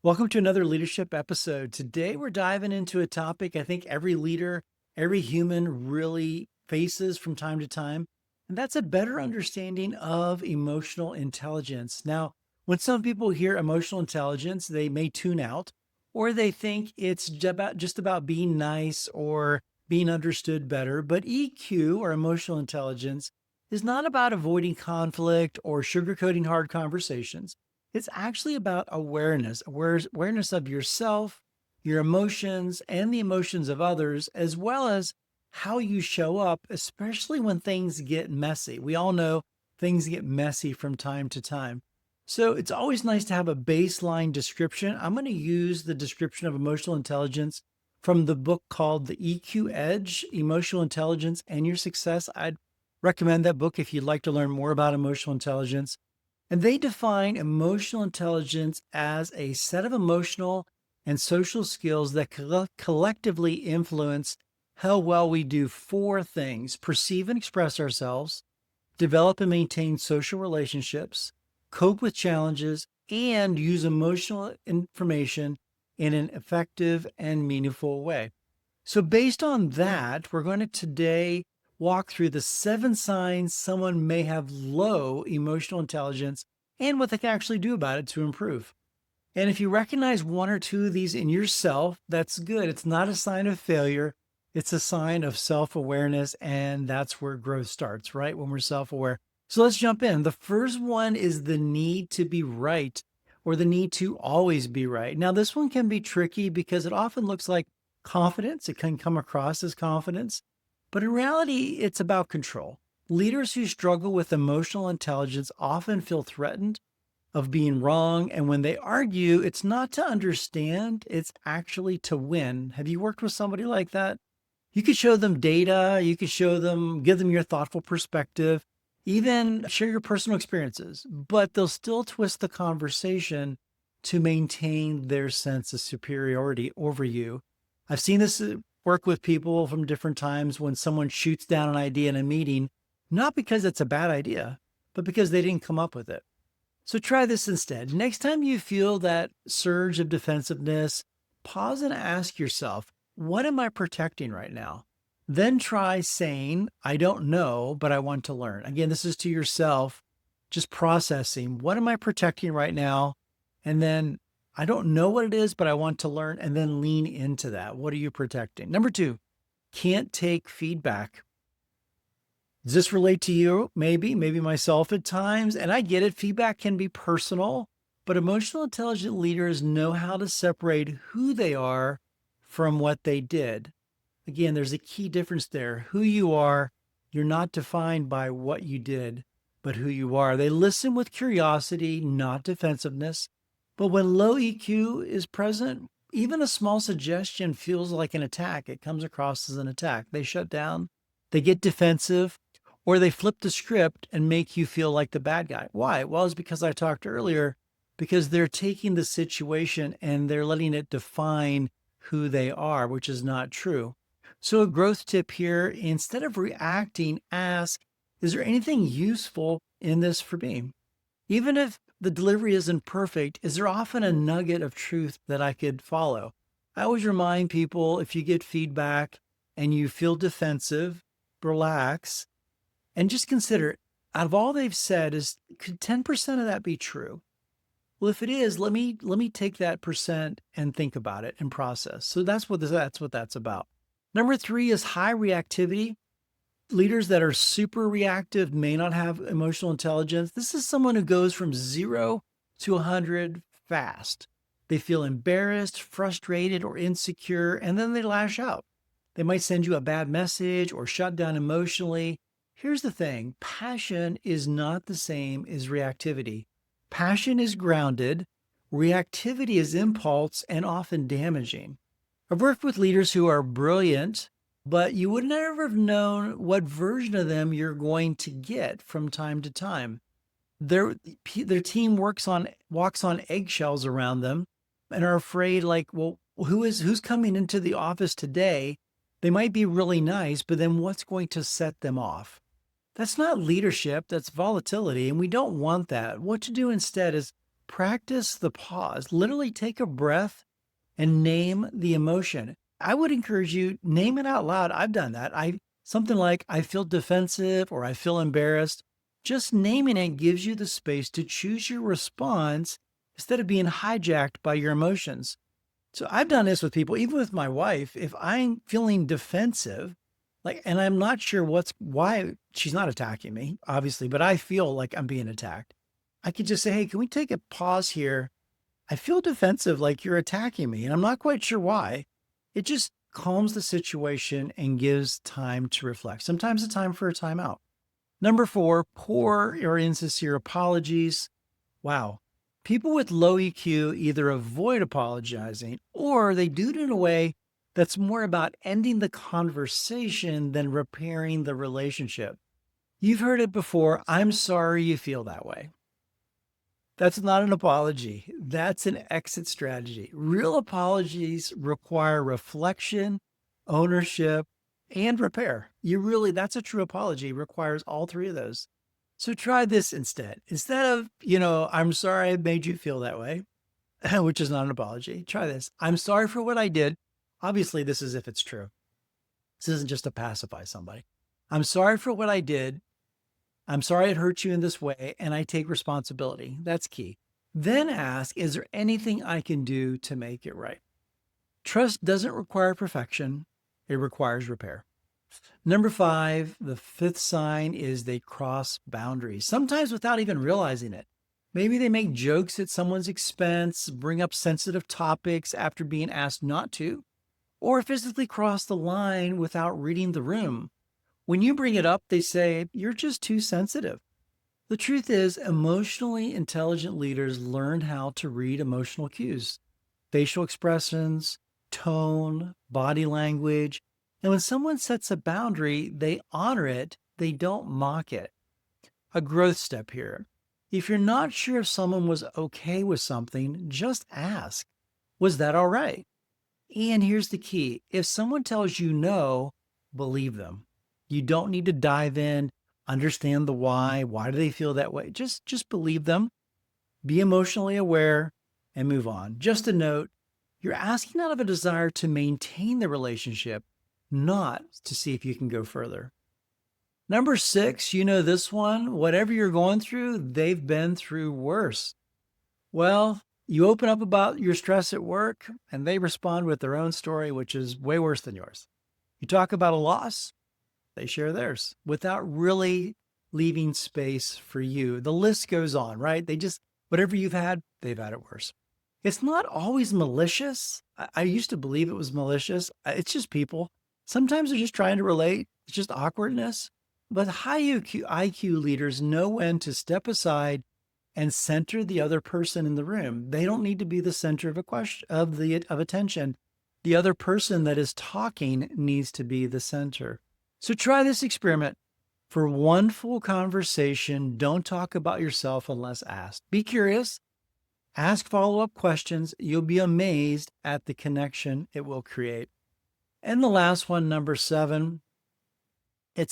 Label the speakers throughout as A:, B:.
A: Welcome to another leadership episode. Today, we're diving into a topic I think every leader, every human really faces from time to time, and that's a better understanding of emotional intelligence. Now, when some people hear emotional intelligence, they may tune out or they think it's just about being nice or being understood better. But EQ or emotional intelligence is not about avoiding conflict or sugarcoating hard conversations. It's actually about awareness of yourself, your emotions, and the emotions of others, as well as how you show up, especially when things get messy. We all know things get messy from time to time. So it's always nice to have a baseline description. I'm going to use the description of emotional intelligence from the book called The EQ Edge, Emotional Intelligence and Your Success. I'd recommend that book if you'd like to learn more about emotional intelligence. And they define emotional intelligence as a set of emotional and social skills that collectively influence how well we do four things: perceive and express ourselves, develop and maintain social relationships, cope with challenges, and use emotional information in an effective and meaningful way. So, based on that, we're going to today walk through the 7 signs someone may have low emotional intelligence and what they can actually do about it to improve. And if you recognize one or two of these in yourself, that's good. It's not a sign of failure, it's a sign of self awareness. And that's where growth starts, right? When we're self aware. So, let's jump in. The first one is the need to be right or the need to always be right. Now, this one can be tricky because it often looks like confidence. It can come across as confidence, but in reality, it's about control. Leaders who struggle with emotional intelligence often feel threatened of being wrong. And when they argue, it's not to understand, it's actually to win. Have you worked with somebody like that? You could show them data, you could show them, give them your thoughtful perspective, even share your personal experiences, but they'll still twist the conversation to maintain their sense of superiority over you. I've seen this work with people from different times when someone shoots down an idea in a meeting, not because it's a bad idea, but because they didn't come up with it. So try this instead. Next time you feel that surge of defensiveness, pause and ask yourself, what am I protecting right now? Then try saying, I don't know, but I want to learn. Again, this is to yourself, just processing, what am I protecting right now? And then I don't know what it is, but I want to learn, and then lean into that. What are you protecting? Number 2, can't take feedback. Does this relate to you? Maybe myself at times. And I get it. Feedback can be personal, but emotional intelligent leaders know how to separate who they are from what they did. Again, there's a key difference there. Who you are, you're not defined by what you did, but who you are. They listen with curiosity, not defensiveness. But when low EQ is present, even a small suggestion feels like an attack. It comes across as an attack. They shut down, they get defensive, or they flip the script and make you feel like the bad guy. Why? Well, it's because I talked earlier, because they're taking the situation and they're letting it define who they are, which is not true. So, a growth tip here: instead of reacting, ask, is there anything useful in this for me? Even if the delivery isn't perfect, is there often a nugget of truth that I could follow? I always remind people, if you get feedback and you feel defensive, relax and just consider, out of all they've said, could 10% of that be true? Well, if it is, let me take that percent and think about it and process. So that's about. Number 3 is high reactivity. Leaders that are super reactive may not have emotional intelligence. This is someone who goes from 0 to 100 fast. They feel embarrassed, frustrated, or insecure, and then they lash out. They might send you a bad message or shut down emotionally. Here's the thing: passion is not the same as reactivity. Passion is grounded, reactivity is impulse and often damaging. I've worked with leaders who are brilliant, but you would never have known what version of them you're going to get from time to time. Their team walks on eggshells around them and are afraid, like, well, who's coming into the office today? They might be really nice, but then what's going to set them off? That's not leadership, that's volatility, and we don't want that. What to do instead is Practice the pause. Literally take a breath and name the emotion. I would encourage you, name it out loud. I've done that. Something like I feel defensive or I feel embarrassed. Just naming it gives you the space to choose your response instead of being hijacked by your emotions. So I've done this with people, even with my wife. If I'm feeling defensive, and I'm not sure why she's not attacking me, obviously, but I feel like I'm being attacked. I could just say, hey, can we take a pause here? I feel defensive, like you're attacking me, and I'm not quite sure why. It just calms the situation and gives time to reflect. Sometimes it's time for a timeout. Number 4, poor or insincere apologies. Wow. People with low EQ either avoid apologizing or they do it in a way that's more about ending the conversation than repairing the relationship. You've heard it before. I'm sorry you feel that way. That's not an apology. That's an exit strategy. Real apologies require reflection, ownership, and repair. That's a true apology, requires all three of those. So try this instead. Instead of, I'm sorry I made you feel that way, which is not an apology. Try this. I'm sorry for what I did. Obviously, this is if it's true. This isn't just to pacify somebody. I'm sorry for what I did. I'm sorry it hurt you in this way, and I take responsibility. That's key. Then ask, is there anything I can do to make it right? Trust doesn't require perfection. It requires repair. Number 5, the 5th sign is they cross boundaries, sometimes without even realizing it. Maybe they make jokes at someone's expense, bring up sensitive topics after being asked not to, or physically cross the line without reading the room. When you bring it up, they say, you're just too sensitive. The truth is, emotionally intelligent leaders learn how to read emotional cues, facial expressions, tone, body language. And when someone sets a boundary, they honor it, they don't mock it. A growth step here. If you're not sure if someone was okay with something, just ask, was that all right? And here's the key. If someone tells you no, believe them. You don't need to dive in, understand the why. Why do they feel that way? Just believe them, be emotionally aware, and move on. Just a note, you're asking out of a desire to maintain the relationship, not to see if you can go further. Number 6, you know this one, whatever you're going through, they've been through worse. Well, you open up about your stress at work and they respond with their own story, which is way worse than yours. You talk about a loss, they share theirs without really leaving space for you. The list goes on, right? Whatever you've had, they've had it worse. It's not always malicious. I used to believe it was malicious. It's just people. Sometimes they're just trying to relate. It's just awkwardness. But high IQ leaders know when to step aside and center the other person in the room. They don't need to be the center of of attention. The other person that is talking needs to be the center. So try this experiment. For one full conversation, don't talk about yourself unless asked. Be curious. Ask follow-up questions. You'll be amazed at the connection it will create. And the last one, number 7,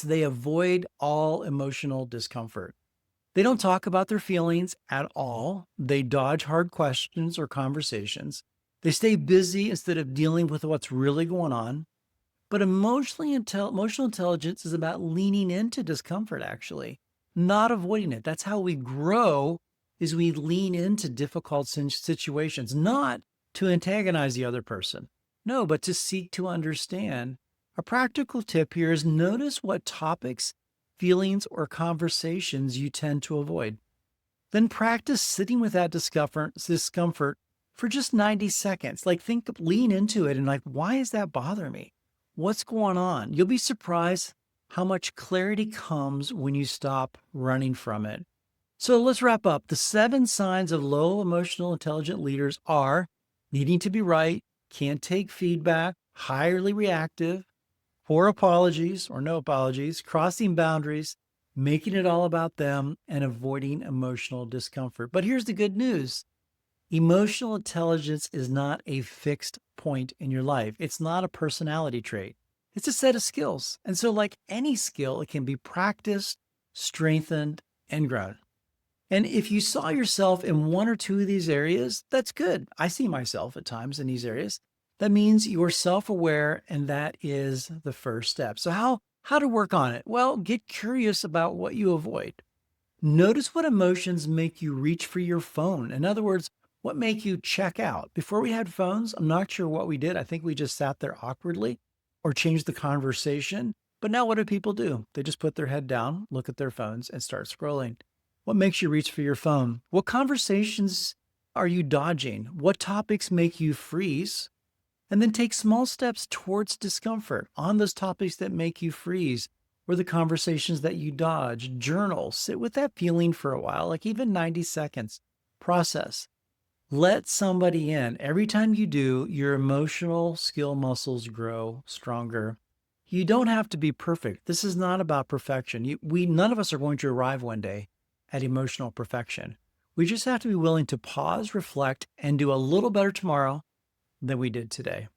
A: they avoid all emotional discomfort. They don't talk about their feelings at all. They dodge hard questions or conversations. They stay busy instead of dealing with what's really going on. But emotional intelligence is about leaning into discomfort, actually, not avoiding it. That's how we grow, is we lean into difficult situations, not to antagonize the other person. No, but to seek to understand. A practical tip here is notice what topics, feelings, or conversations you tend to avoid. Then practice sitting with that discomfort for just 90 seconds. Lean into it and why is that bothering me? What's going on? You'll be surprised how much clarity comes when you stop running from it. So let's wrap up. The 7 signs of low emotional intelligent leaders are needing to be right, can't take feedback, highly reactive, poor apologies or no apologies, crossing boundaries, making it all about them, and avoiding emotional discomfort. But here's the good news. Emotional intelligence is not a fixed point in your life. It's not a personality trait. It's a set of skills. And so like any skill, it can be practiced, strengthened, and grown. And if you saw yourself in one or two of these areas, that's good. I see myself at times in these areas. That means you're self-aware, and that is the first step. So how to work on it? Well, get curious about what you avoid. Notice what emotions make you reach for your phone. In other words, what make you check out? Before we had phones, I'm not sure what we did. I think we just sat there awkwardly or changed the conversation. But now what do people do? They just put their head down, look at their phones, and start scrolling. What makes you reach for your phone? What conversations are you dodging? What topics make you freeze? And then take small steps towards discomfort on those topics that make you freeze or the conversations that you dodge. Journal, sit with that feeling for a while, like even 90 seconds. Process. Let somebody in. Every time you do, your emotional skill muscles grow stronger. You don't have to be perfect. This is not about perfection. None of us are going to arrive one day at emotional perfection. We just have to be willing to pause, reflect, and do a little better tomorrow than we did today.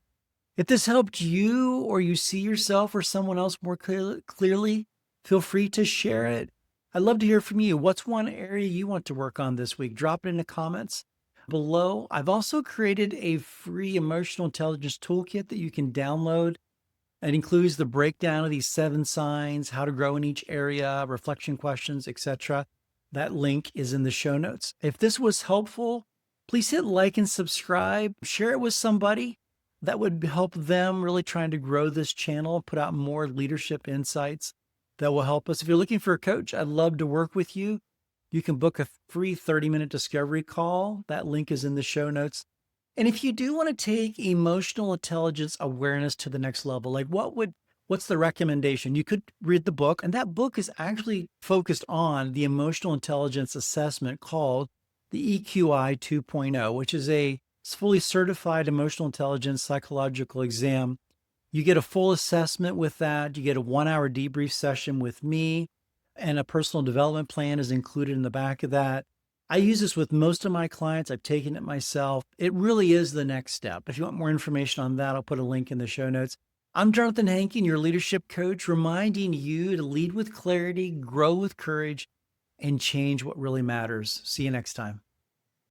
A: If this helped you or you see yourself or someone else more clearly, feel free to share it. I'd love to hear from you. What's one area you want to work on this week? Drop it in the comments below. I've also created a free emotional intelligence toolkit that you can download. It includes the breakdown of these 7 signs, how to grow in each area, reflection questions, etc. That link is in the show notes. If this was helpful, please hit like and subscribe. Share it with somebody. That would help them really trying to grow this channel, put out more leadership insights that will help us. If you're looking for a coach, I'd love to work with you. You can book a free 30-minute discovery call. That link is in the show notes. And if you do want to take emotional intelligence awareness to the next level, like what's the recommendation? You could read the book, and that book is actually focused on the emotional intelligence assessment called the EQI 2.0, which is a fully certified emotional intelligence psychological exam. You get a full assessment with that. You get a 1-hour debrief session with me, and a personal development plan is included in the back of that. I use this with most of my clients. I've taken it myself. It really is the next step. If you want more information on that, I'll put a link in the show notes. I'm Jonathan Hankin, your leadership coach, reminding you to lead with clarity, grow with courage, and change what really matters. See you next time.